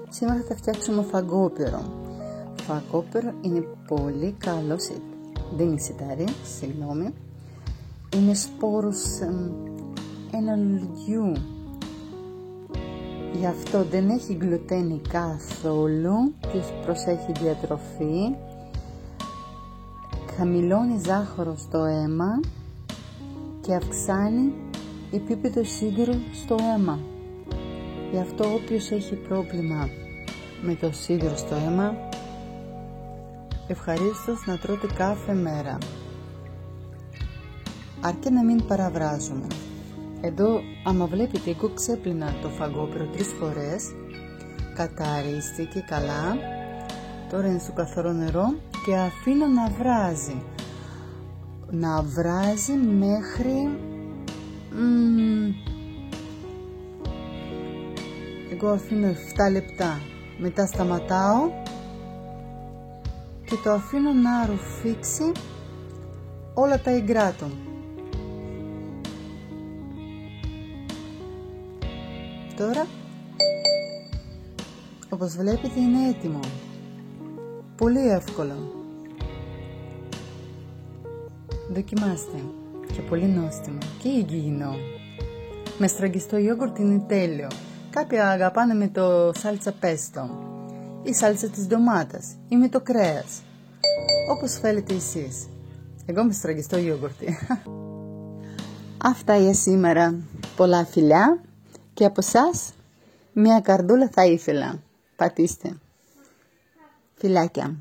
Σήμερα θα φτιάξουμε φαγκόπυρο. Φαγκόπυρο είναι πολύ καλό, δεν είναι σιτάρι, συγγνώμη. Είναι σπόρους ένα λουλουδιού. Γι' αυτό δεν έχει γλουτένη καθόλου, της προσέχει διατροφή, χαμηλώνει ζάχαρο στο αίμα και αυξάνει επίπεδο σίδηρου στο αίμα. Γι' αυτό όποιος έχει πρόβλημα με το σίδηρο στο αίμα, ευχαρίστως να τρώτε κάθε μέρα, αρκεί να μην παραβράζουμε. Εδώ, άμα βλέπετε, εγώ ξέπλυνα το φαγκόπυρο 3 φορές, καταρρίστηκε καλά, τώρα είναι στο καθαρό νερό και αφήνω να βράζει μέχρι εγώ αφήνω 7 λεπτά, μετά σταματάω και το αφήνω να ρουφήξει όλα τα υγρά του. Τώρα, όπως βλέπετε, είναι έτοιμο. Πολύ εύκολο. Δοκιμάστε. Και πολύ νόστιμο και υγιεινό. Με στραγγιστό γιόγουρτ είναι τέλειο. Κάποιοι αγαπάνε με το σάλτσα πέστο ή σάλτσα της ντομάτας ή με το κρέας. Όπως θέλετε εσείς. Εγώ με στραγγιστό γιόγουρτ. Αυτά για σήμερα. Πολλά φιλιά. Και από εσάς, μια καρδούλα θα ήθελα. Πατήστε. Φιλάκια.